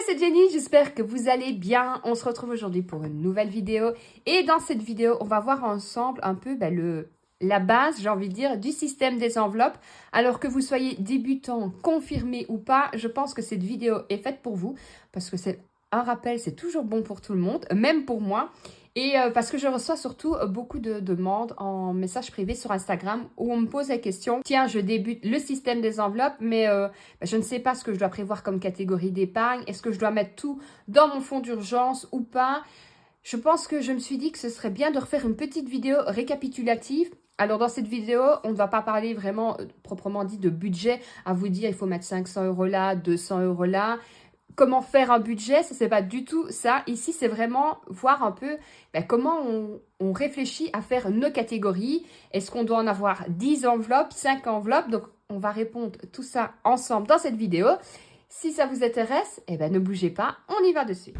c'est Jenny, j'espère que vous allez bien. On se retrouve aujourd'hui pour une nouvelle vidéo. Et dans cette vidéo, on va voir ensemble un peu la base, j'ai envie de dire, du système des enveloppes. Alors que vous soyez débutant, confirmé ou pas, je pense que cette vidéo est faite pour vous. Parce que c'est un rappel, c'est toujours bon pour tout le monde, même pour moi. Et parce que je reçois surtout beaucoup de demandes en message privé sur Instagram où on me pose la question, tiens, je débute le système des enveloppes, mais je ne sais pas ce que je dois prévoir comme catégorie d'épargne. Est-ce que je dois mettre tout dans mon fonds d'urgence ou pas? Je pense que je me suis dit que ce serait bien de refaire une petite vidéo récapitulative. Alors, dans cette vidéo, on ne va pas parler vraiment, proprement dit, de budget, à vous dire il faut mettre 500 € là, 200 € là. Comment faire un budget, ça c'est pas du tout ça. Ici, c'est vraiment voir un peu comment on réfléchit à faire nos catégories. Est-ce qu'on doit en avoir 10 enveloppes, 5 enveloppes? Donc, on va répondre tout ça ensemble dans cette vidéo. Si ça vous intéresse, ne bougez pas, on y va dessus.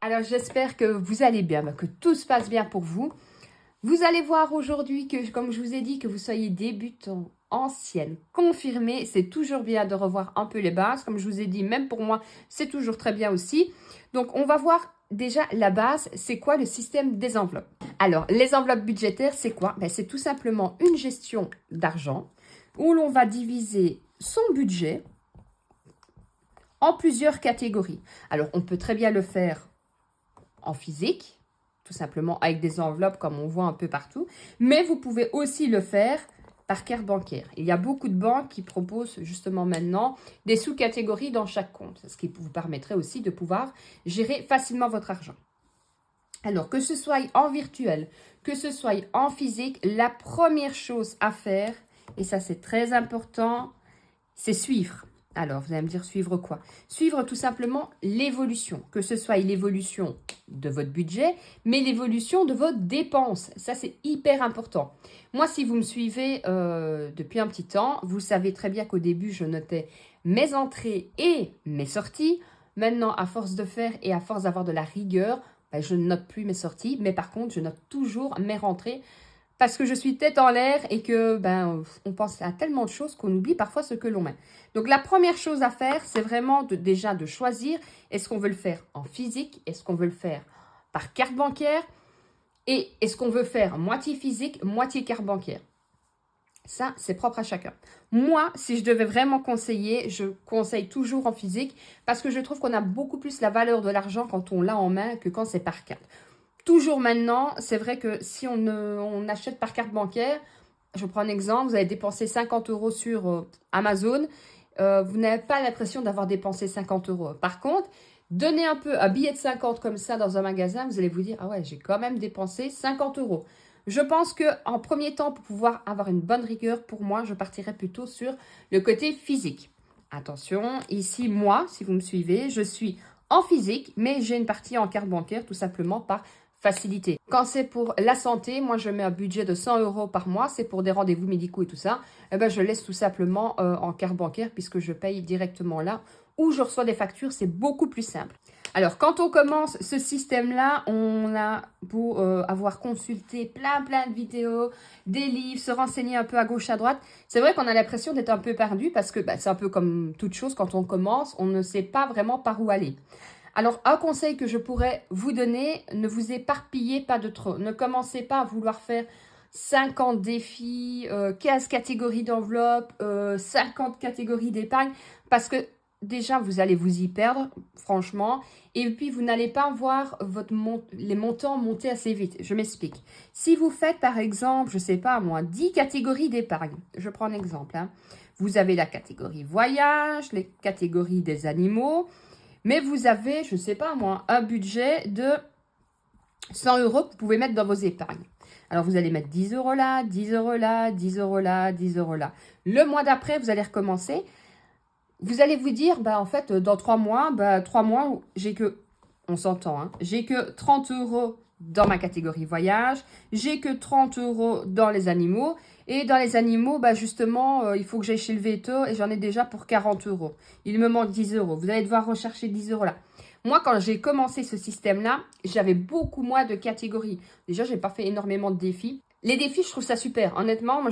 Alors, j'espère que vous allez bien, que tout se passe bien pour vous. Vous allez voir aujourd'hui que, comme je vous ai dit, que vous soyez débutant, ancienne, confirmée, c'est toujours bien de revoir un peu les bases. Comme je vous ai dit, même pour moi, c'est toujours très bien aussi. Donc, on va voir déjà la base, c'est quoi le système des enveloppes? Alors, les enveloppes budgétaires, c'est quoi? C'est tout simplement une gestion d'argent où l'on va diviser son budget en plusieurs catégories. Alors, on peut très bien le faire en physique, tout simplement avec des enveloppes comme on voit un peu partout. Mais vous pouvez aussi le faire par carte bancaire. Il y a beaucoup de banques qui proposent justement maintenant des sous-catégories dans chaque compte, ce qui vous permettrait aussi de pouvoir gérer facilement votre argent. Alors, que ce soit en virtuel, que ce soit en physique, la première chose à faire, et ça c'est très important, c'est suivre. Alors, vous allez me dire suivre quoi? Suivre tout simplement l'évolution, que ce soit l'évolution de votre budget, mais l'évolution de vos dépenses. Ça, c'est hyper important. Moi, si vous me suivez depuis un petit temps, vous savez très bien qu'au début, je notais mes entrées et mes sorties. Maintenant, à force de faire et à force d'avoir de la rigueur, je ne note plus mes sorties, mais par contre, je note toujours mes rentrées. Parce que je suis tête en l'air et que on pense à tellement de choses qu'on oublie parfois ce que l'on met. Donc la première chose à faire, c'est vraiment déjà de choisir, est-ce qu'on veut le faire en physique, est-ce qu'on veut le faire par carte bancaire et est-ce qu'on veut faire moitié physique, moitié carte bancaire. Ça, c'est propre à chacun. Moi, si je devais vraiment conseiller, je conseille toujours en physique parce que je trouve qu'on a beaucoup plus la valeur de l'argent quand on l'a en main que quand c'est par carte. Toujours maintenant, c'est vrai que si on achète par carte bancaire, je prends un exemple, vous avez dépensé 50 € sur Amazon, vous n'avez pas l'impression d'avoir dépensé 50 €. Par contre, donnez un peu un billet de 50 comme ça dans un magasin, vous allez vous dire, ah ouais, j'ai quand même dépensé 50 €. Je pense qu'en premier temps, pour pouvoir avoir une bonne rigueur, pour moi, je partirais plutôt sur le côté physique. Attention, ici, moi, si vous me suivez, je suis en physique, mais j'ai une partie en carte bancaire tout simplement par facilité. Quand c'est pour la santé, moi je mets un budget de 100 € par mois, c'est pour des rendez-vous médicaux et tout ça, je laisse tout simplement en carte bancaire puisque je paye directement là où je reçois des factures, c'est beaucoup plus simple. Alors quand on commence ce système-là, on a pour avoir consulté plein de vidéos, des livres, se renseigner un peu à gauche à droite. C'est vrai qu'on a l'impression d'être un peu perdu parce que c'est un peu comme toute chose, quand on commence, on ne sait pas vraiment par où aller. Alors, un conseil que je pourrais vous donner, ne vous éparpillez pas de trop. Ne commencez pas à vouloir faire 50 défis, 15 catégories d'enveloppe, 50 catégories d'épargne, parce que déjà, vous allez vous y perdre, franchement, et puis vous n'allez pas voir les montants monter assez vite. Je m'explique. Si vous faites, par exemple, je ne sais pas moi, 10 catégories d'épargne, je prends un exemple, vous avez la catégorie voyage, les catégories des animaux, mais vous avez, je ne sais pas moi, un budget de 100 € que vous pouvez mettre dans vos épargnes. Alors, vous allez mettre 10 € là, 10 € là, 10 € là, 10 € là. Le mois d'après, vous allez recommencer. Vous allez vous dire, en fait, dans 3 mois, j'ai que, on s'entend, j'ai que 30 € dans ma catégorie voyage, j'ai que 30 € dans les animaux. Et dans les animaux, justement, il faut que j'aille chez le veto et j'en ai déjà pour 40 €. Il me manque 10 €. Vous allez devoir rechercher 10 € là. Moi, quand j'ai commencé ce système-là, j'avais beaucoup moins de catégories. Déjà, je n'ai pas fait énormément de défis. Les défis, je trouve ça super. Honnêtement, moi,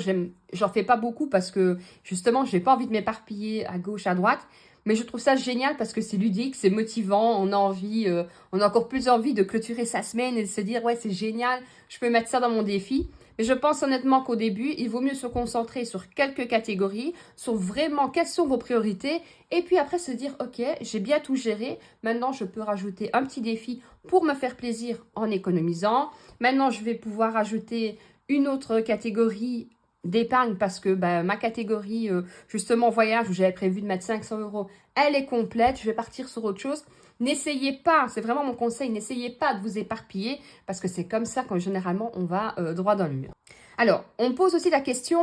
j'en fais pas beaucoup parce que, justement, j'ai pas envie de m'éparpiller à gauche, à droite. Mais je trouve ça génial parce que c'est ludique, c'est motivant. On a envie, on a encore plus envie de clôturer sa semaine et de se dire, ouais, c'est génial, je peux mettre ça dans mon défi. Mais je pense honnêtement qu'au début, il vaut mieux se concentrer sur quelques catégories, sur vraiment quelles sont vos priorités. Et puis après, se dire, ok, j'ai bien tout géré. Maintenant, je peux rajouter un petit défi pour me faire plaisir en économisant. Maintenant, je vais pouvoir ajouter une autre catégorie d'épargne parce que ma catégorie, justement, voyage, où j'avais prévu de mettre 500 €, elle est complète. Je vais partir sur autre chose. N'essayez pas, c'est vraiment mon conseil, n'essayez pas de vous éparpiller parce que c'est comme ça que généralement on va droit dans le mur. Alors, on pose aussi la question,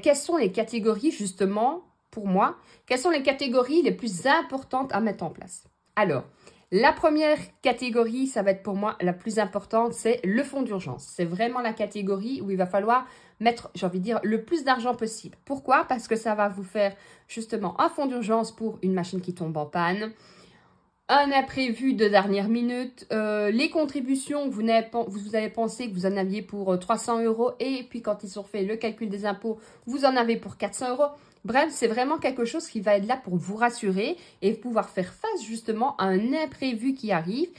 quelles sont les catégories justement, pour moi, quelles sont les catégories les plus importantes à mettre en place? Alors, la première catégorie, ça va être pour moi la plus importante, c'est le fonds d'urgence. C'est vraiment la catégorie où il va falloir mettre, j'ai envie de dire, le plus d'argent possible. Pourquoi? Parce que ça va vous faire justement un fonds d'urgence pour une machine qui tombe en panne, un imprévu de dernière minute, les contributions, vous avez pensé que vous en aviez pour 300 € et puis quand ils ont fait le calcul des impôts, vous en avez pour 400 €. Bref, c'est vraiment quelque chose qui va être là pour vous rassurer et pouvoir faire face justement à un imprévu qui arrive.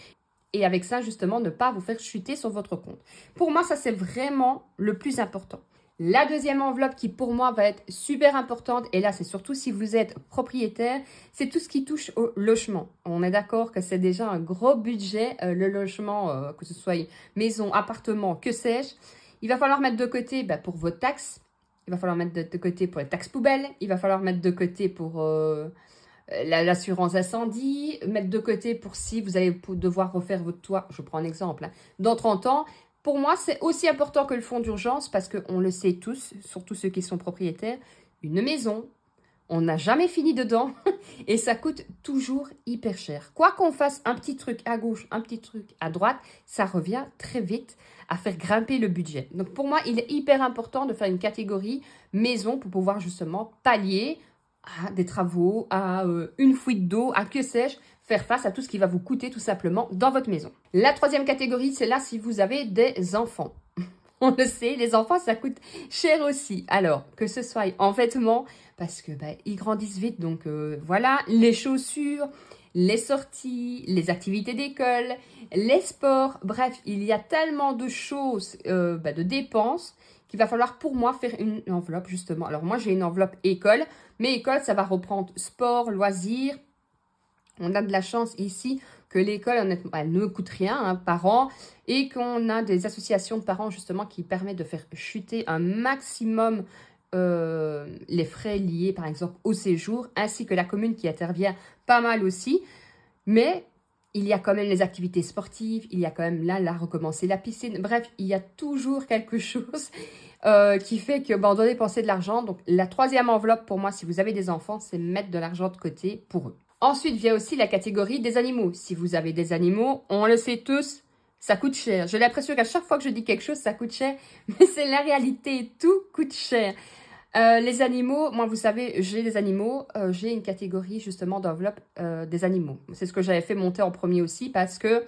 Et avec ça, justement, ne pas vous faire chuter sur votre compte. Pour moi, ça, c'est vraiment le plus important. La deuxième enveloppe qui, pour moi, va être super importante, et là, c'est surtout si vous êtes propriétaire, c'est tout ce qui touche au logement. On est d'accord que c'est déjà un gros budget, le logement, que ce soit maison, appartement, que sais-je. Il va falloir mettre de côté pour vos taxes. Il va falloir mettre de côté pour les taxes poubelles. Il va falloir mettre de côté pour l'assurance incendie, mettre de côté pour si vous allez devoir refaire votre toit, je prends un exemple, hein, dans 30 ans. Pour moi, c'est aussi important que le fonds d'urgence parce qu'on le sait tous, surtout ceux qui sont propriétaires, une maison, on n'a jamais fini dedans et ça coûte toujours hyper cher. Quoi qu'on fasse un petit truc à gauche, un petit truc à droite, ça revient très vite à faire grimper le budget. Donc pour moi, il est hyper important de faire une catégorie maison pour pouvoir justement pallier à des travaux, à une fuite d'eau, à que sais-je, faire face à tout ce qui va vous coûter tout simplement dans votre maison. La troisième catégorie, c'est là si vous avez des enfants. On le sait, les enfants, ça coûte cher aussi. Alors, que ce soit en vêtements, parce que ils grandissent vite, donc voilà, les chaussures, les sorties, les activités d'école, les sports, bref, il y a tellement de choses, de dépenses, qu'il va falloir pour moi faire une enveloppe justement. Alors moi, j'ai une enveloppe école, mais école, ça va reprendre sport, loisirs. On a de la chance ici que l'école, honnêtement, elle ne coûte rien par an et qu'on a des associations de parents justement qui permettent de faire chuter un maximum les frais liés par exemple au séjour, ainsi que la commune qui intervient pas mal aussi. Mais il y a quand même les activités sportives, il y a quand même là recommencer la piscine. Bref, il y a toujours quelque chose qui fait que on doit dépenser de l'argent. Donc la troisième enveloppe pour moi, si vous avez des enfants, c'est mettre de l'argent de côté pour eux. Ensuite vient aussi la catégorie des animaux. Si vous avez des animaux, on le sait tous, ça coûte cher. J'ai l'impression qu'à chaque fois que je dis quelque chose, ça coûte cher. Mais c'est la réalité, tout coûte cher. Les animaux, moi vous savez, j'ai des animaux. J'ai une catégorie justement d'enveloppe des animaux. C'est ce que j'avais fait monter en premier aussi parce que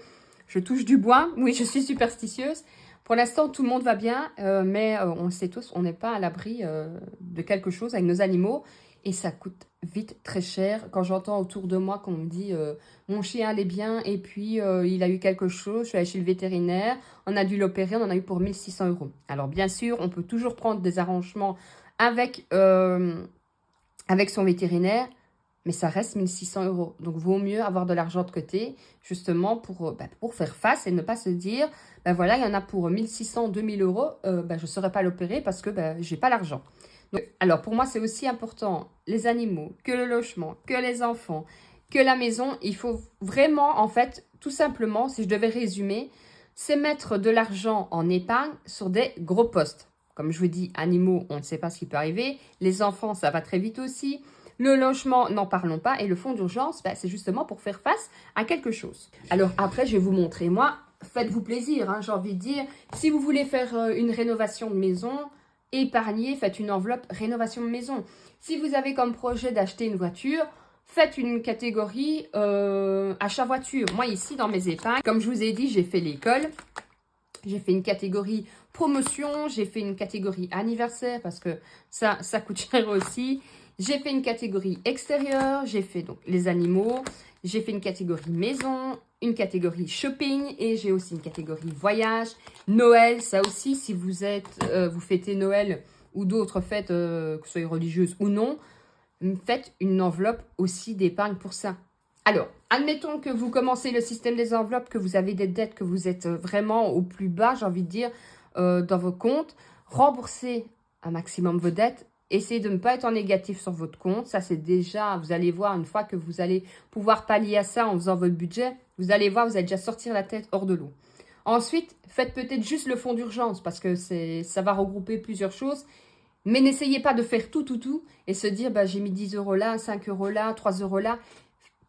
je touche du bois. Oui, je suis superstitieuse. Pour l'instant, tout le monde va bien. Mais on le sait tous, on n'est pas à l'abri de quelque chose avec nos animaux. Et ça coûte vite très cher. Quand j'entends autour de moi qu'on me dit mon chien allait bien et puis il a eu quelque chose, je suis allée chez le vétérinaire, on a dû l'opérer, on en a eu pour 1 600 €. Alors bien sûr, on peut toujours prendre des arrangements avec son vétérinaire, mais ça reste 1 600 €. Donc vaut mieux avoir de l'argent de côté justement pour faire face et ne pas se dire voilà, il y en a pour 1 600, 2 000 €, je ne saurais pas l'opérer parce que je n'ai pas l'argent. Donc, alors pour moi, c'est aussi important, les animaux, que le logement, que les enfants, que la maison. Il faut vraiment, en fait, tout simplement, si je devais résumer, c'est mettre de l'argent en épargne sur des gros postes. Comme je vous dis, animaux, on ne sait pas ce qui peut arriver. Les enfants, ça va très vite aussi. Le logement, n'en parlons pas. Et le fonds d'urgence, c'est justement pour faire face à quelque chose. Alors après, je vais vous montrer. Moi, faites-vous plaisir, j'ai envie de dire. Si vous voulez faire une rénovation de maison, épargnez, faites une enveloppe rénovation de maison. Si vous avez comme projet d'acheter une voiture, faites une catégorie achat voiture. Moi, ici, dans mes épargnes, comme je vous ai dit, j'ai fait l'école. J'ai fait une catégorie promotion, j'ai fait une catégorie anniversaire parce que ça coûte cher aussi. J'ai fait une catégorie extérieure, j'ai fait donc les animaux, j'ai fait une catégorie maison, une catégorie shopping et j'ai aussi une catégorie voyage, Noël, ça aussi si vous vous fêtez Noël ou d'autres fêtes, que ce soit religieuses ou non, faites une enveloppe aussi d'épargne pour ça. Alors, admettons que vous commencez le système des enveloppes, que vous avez des dettes, que vous êtes vraiment au plus bas, j'ai envie de dire, dans vos comptes. Remboursez un maximum vos dettes. Essayez de ne pas être en négatif sur votre compte. Ça, c'est déjà, vous allez voir, une fois que vous allez pouvoir pallier à ça en faisant votre budget, vous allez voir, vous allez déjà sortir la tête hors de l'eau. Ensuite, faites peut-être juste le fonds d'urgence parce que ça va regrouper plusieurs choses. Mais n'essayez pas de faire tout et se dire, bah, j'ai mis 10 € là, 5 € là, 3 € là.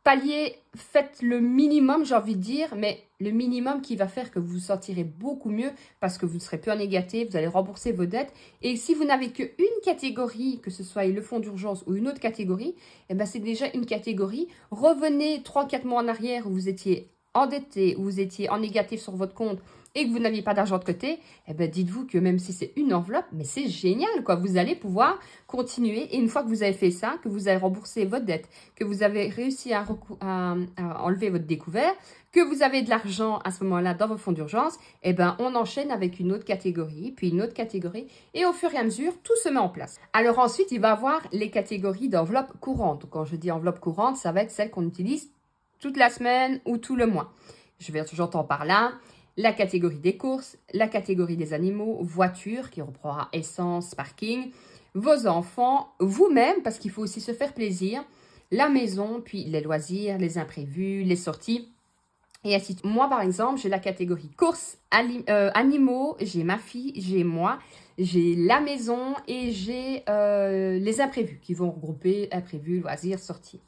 Pallier, faites le minimum, j'ai envie de dire, mais le minimum qui va faire que vous vous sentirez beaucoup mieux parce que vous ne serez plus en négatif, vous allez rembourser vos dettes. Et si vous n'avez qu'une catégorie, que ce soit le fonds d'urgence ou une autre catégorie, eh ben c'est déjà une catégorie. Revenez 3-4 mois en arrière où vous étiez endetté, où vous étiez en négatif sur votre compte et que vous n'aviez pas d'argent de côté, eh ben dites-vous que même si c'est une enveloppe, mais c'est génial, quoi. Vous allez pouvoir continuer et une fois que vous avez fait ça, que vous avez remboursé votre dette, que vous avez réussi à enlever votre découvert, que vous avez de l'argent à ce moment-là dans vos fonds d'urgence, eh ben on enchaîne avec une autre catégorie, puis une autre catégorie et au fur et à mesure, tout se met en place. Alors ensuite, il va y avoir les catégories d'enveloppe courante. Donc, quand je dis enveloppe courante, ça va être celle qu'on utilise toute la semaine ou tout le mois. J'entends par là la catégorie des courses, la catégorie des animaux, voiture qui reprendra essence, parking, vos enfants, vous-même parce qu'il faut aussi se faire plaisir, la maison, puis les loisirs, les imprévus, les sorties et ainsi de suite. Moi par exemple, j'ai la catégorie courses, animaux, j'ai ma fille, j'ai moi, j'ai la maison et j'ai les imprévus qui vont regrouper imprévus, loisirs, sorties.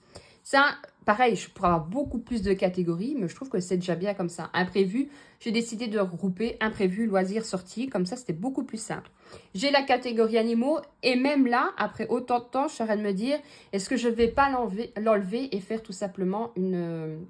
Ça, pareil, je pourrais avoir beaucoup plus de catégories, mais je trouve que c'est déjà bien comme ça. Imprévu, j'ai décidé de regrouper imprévu, loisirs, sorties. Comme ça, c'était beaucoup plus simple. J'ai la catégorie animaux et même là, après autant de temps, je suis en train de me dire, est-ce que je ne vais pas l'enlever et faire tout simplement une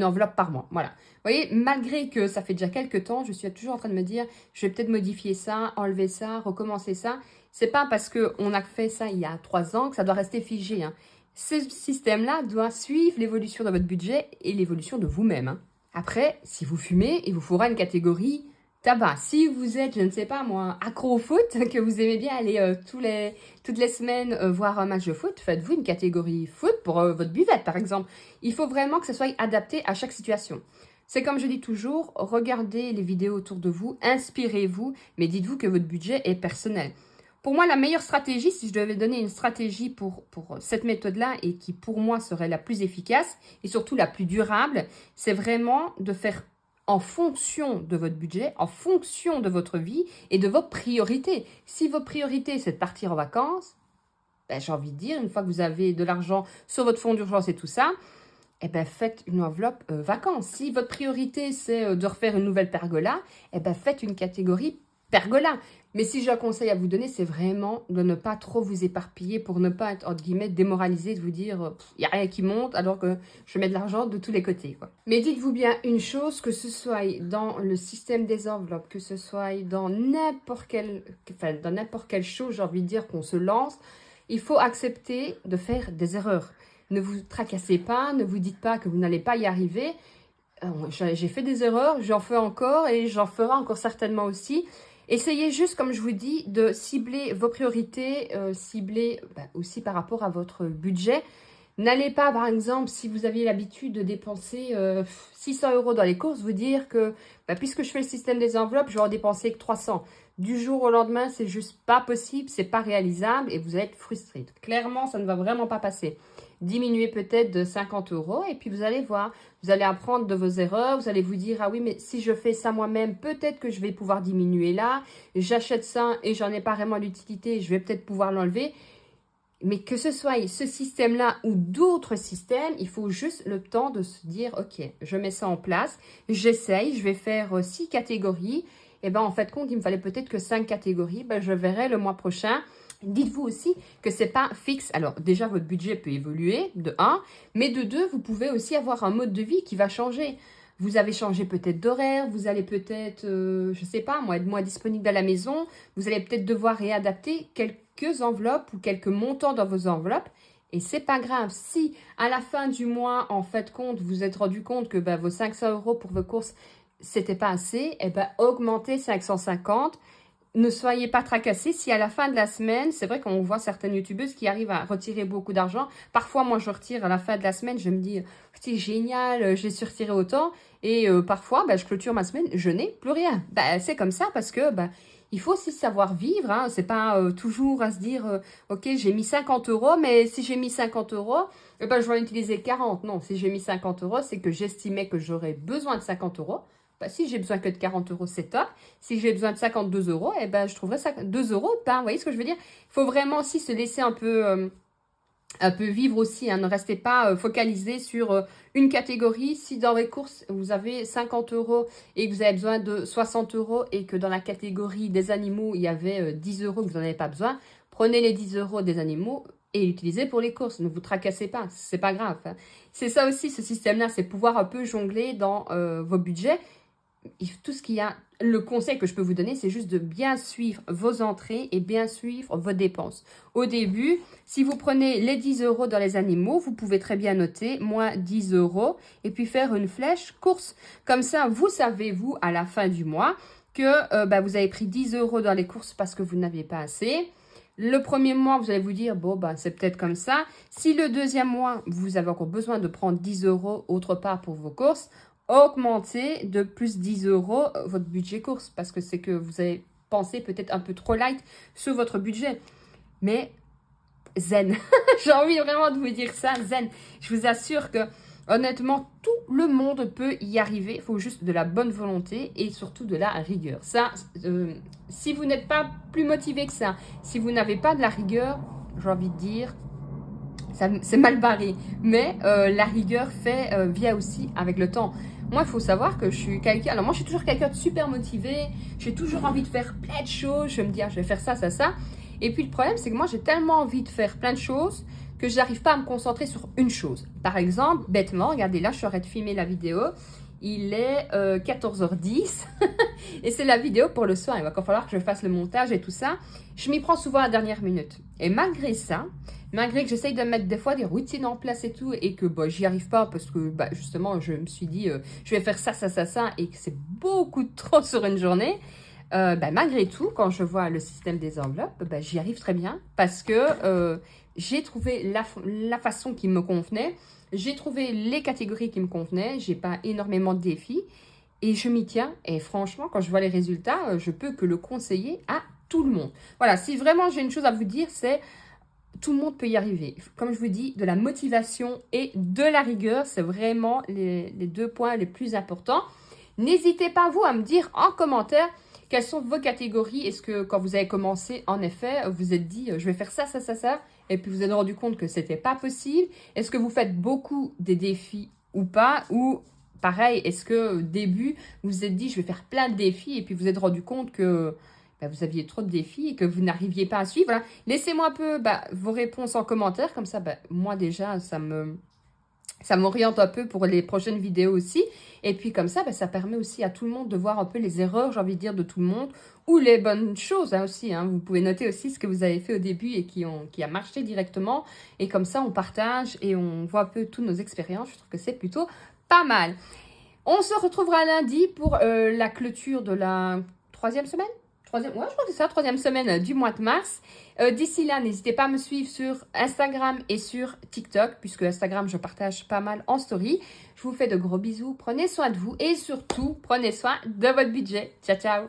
enveloppe par mois. Voilà. Vous voyez, malgré que ça fait déjà quelques temps, je suis toujours en train de me dire, je vais peut-être modifier ça, enlever ça, recommencer ça. C'est pas parce qu'on a fait ça il y a 3 ans que ça doit rester figé, hein. Ce système-là doit suivre l'évolution de votre budget et l'évolution de vous-même, hein. Après, si vous fumez, il vous faudra une catégorie tabac. Si vous êtes, je ne sais pas moi, accro au foot, que vous aimez bien aller toutes les semaines voir un match de foot, faites-vous une catégorie foot pour votre buvette, par exemple. Il faut vraiment que ce soit adapté à chaque situation. C'est comme je dis toujours, regardez les vidéos autour de vous, inspirez-vous, mais dites-vous que votre budget est personnel. Pour moi, la meilleure stratégie, si je devais donner une stratégie pour cette méthode-là et qui pour moi serait la plus efficace et surtout la plus durable, c'est vraiment de faire en fonction de votre budget, en fonction de votre vie et de vos priorités. Si vos priorités, c'est de partir en vacances, ben, j'ai envie de dire, une fois que vous avez de l'argent sur votre fonds d'urgence et tout ça, eh ben, faites une enveloppe vacances. Si votre priorité, c'est de refaire une nouvelle pergola, eh ben, faites une catégorie pergola. Mais si j'ai un conseil à vous donner, c'est vraiment de ne pas trop vous éparpiller pour ne pas être, entre guillemets, démoralisé, de vous dire il n'y a rien qui monte alors que je mets de l'argent de tous les côtés, quoi. Mais dites-vous bien une chose, que ce soit dans le système des enveloppes, que ce soit dans n'importe quelle chose, j'ai envie de dire, qu'on se lance, il faut accepter de faire des erreurs. Ne vous tracassez pas, ne vous dites pas que vous n'allez pas y arriver. J'ai fait des erreurs, j'en fais encore et j'en ferai encore certainement aussi. Essayez juste, comme je vous dis, de cibler vos priorités, cibler aussi par rapport à votre budget. N'allez pas, par exemple, si vous aviez l'habitude de dépenser 600 € dans les courses, vous dire que puisque je fais le système des enveloppes, je vais en dépenser que 300. Du jour au lendemain, c'est juste pas possible, c'est pas réalisable et vous allez être frustré. Clairement, ça ne va vraiment pas passer. Diminuez peut-être de 50 € et puis vous allez voir, vous allez apprendre de vos erreurs, vous allez vous dire, ah oui, mais si je fais ça moi-même, peut-être que je vais pouvoir diminuer là, j'achète ça et j'en ai pas vraiment l'utilité, je vais peut-être pouvoir l'enlever. Mais que ce soit ce système-là ou d'autres systèmes, il faut juste le temps de se dire, ok, je mets ça en place, j'essaye, je vais faire 6 catégories. Et bien, en fait, compte, il me fallait peut-être que 5 catégories. Ben, je verrai le mois prochain. Dites-vous aussi que ce n'est pas fixe. Alors, déjà, votre budget peut évoluer, de 1. Mais de 2, vous pouvez aussi avoir un mode de vie qui va changer. Vous avez changé peut-être d'horaire, vous allez peut-être, je ne sais pas, moi, être moins disponible à la maison. Vous allez peut-être devoir réadapter quelques enveloppes ou quelques montants dans vos enveloppes. Et c'est pas grave. Si à la fin du mois, en fait compte, vous vous êtes rendu compte que vos 500 € pour vos courses, c'était pas assez, eh ben, augmentez 550. Ne soyez pas tracassés si à la fin de la semaine, c'est vrai qu'on voit certaines youtubeuses qui arrivent à retirer beaucoup d'argent. Parfois, moi, je retire à la fin de la semaine, je me dis, c'est génial, j'ai su retirer autant. Et parfois, je clôture ma semaine, je n'ai plus rien. C'est comme ça parce que il faut aussi savoir vivre. Hein. C'est pas toujours à se dire, ok, j'ai mis 50 €, mais si j'ai mis 50 €, je vais en utiliser 40. Non, si j'ai mis 50 €, c'est que j'estimais que j'aurais besoin de 50 €. Si j'ai besoin que de 40 €, c'est top. Si j'ai besoin de 52 €, je trouverai 2 €. Vous voyez ce que je veux dire? Il faut vraiment aussi se laisser un peu vivre aussi. Hein. Ne restez pas focalisé sur une catégorie. Si dans les courses, vous avez 50 € et que vous avez besoin de 60 € et que dans la catégorie des animaux, il y avait 10 € que vous n'en avez pas besoin, prenez les 10 € des animaux et l'utilisez pour les courses. Ne vous tracassez pas, c'est pas grave. Hein. C'est ça aussi, ce système-là, c'est pouvoir un peu jongler dans vos budgets. Tout ce qu'il y a, le conseil que je peux vous donner, c'est juste de bien suivre vos entrées et bien suivre vos dépenses. Au début, si vous prenez les 10 € dans les animaux, vous pouvez très bien noter moins 10 € et puis faire une flèche course. Comme ça, vous savez, vous, à la fin du mois, que vous avez pris 10 € dans les courses parce que vous n'aviez pas assez. Le premier mois, vous allez vous dire, bon, c'est peut-être comme ça. Si le deuxième mois, vous avez encore besoin de prendre 10 € autre part pour vos courses, augmentez de plus 10 € votre budget course parce que c'est que vous avez pensé peut-être un peu trop light sur votre budget. Mais zen, j'ai envie vraiment de vous dire ça, zen. Je vous assure que honnêtement, tout le monde peut y arriver. Il faut juste de la bonne volonté et surtout de la rigueur. Ça, si vous n'êtes pas plus motivé que ça, si vous n'avez pas de la rigueur, j'ai envie de dire, c'est mal barré. Mais la rigueur vient aussi avec le temps. Moi, il faut savoir que je suis quelqu'un... Alors, moi, je suis toujours quelqu'un de super motivé. J'ai toujours envie de faire plein de choses. Je vais me dire, je vais faire ça, ça, ça. Et puis, le problème, c'est que moi, j'ai tellement envie de faire plein de choses que je n'arrive pas à me concentrer sur une chose. Par exemple, bêtement, regardez, là, je suis en train de filmer la vidéo. Il est 14h10 et c'est la vidéo pour le soir. Il va encore falloir que je fasse le montage et tout ça. Je m'y prends souvent à la dernière minute. Et malgré ça, malgré que j'essaye de mettre des fois des routines en place et tout, et que j'y arrive pas parce que justement, je me suis dit, je vais faire ça, ça, ça, ça, et que c'est beaucoup trop sur une journée, malgré tout, quand je vois le système des enveloppes, j'y arrive très bien parce que j'ai trouvé la façon qui me convenait. J'ai trouvé les catégories qui me convenaient. J'ai pas énormément de défis. Et je m'y tiens. Et franchement, quand je vois les résultats, je peux que le conseiller à tout le monde. Voilà, si vraiment j'ai une chose à vous dire, c'est tout le monde peut y arriver. Comme je vous dis, de la motivation et de la rigueur, c'est vraiment les 2 points les plus importants. N'hésitez pas, vous, à me dire en commentaire quelles sont vos catégories. Est-ce que quand vous avez commencé, en effet, vous vous êtes dit, je vais faire ça, ça, ça, ça, et puis vous vous êtes rendu compte que ce n'était pas possible? Est-ce que vous faites beaucoup des défis ou pas? Ou pareil, est-ce que au début, vous vous êtes dit, je vais faire plein de défis, et puis vous vous êtes rendu compte que vous aviez trop de défis et que vous n'arriviez pas à suivre? Voilà. Laissez-moi un peu vos réponses en commentaire, comme ça, moi déjà, ça m'oriente un peu pour les prochaines vidéos aussi. Et puis comme ça, ça permet aussi à tout le monde de voir un peu les erreurs, j'ai envie de dire, de tout le monde, ou les bonnes choses aussi. Hein. Vous pouvez noter aussi ce que vous avez fait au début et qui a marché directement. Et comme ça, on partage et on voit un peu toutes nos expériences. Je trouve que c'est plutôt pas mal. On se retrouvera lundi pour la clôture de la 3e semaine. Ouais, je crois que c'est ça, 3e semaine du mois de mars. D'ici là, n'hésitez pas à me suivre sur Instagram et sur TikTok, puisque Instagram, je partage pas mal en story. Je vous fais de gros bisous, prenez soin de vous et surtout, prenez soin de votre budget. Ciao, ciao!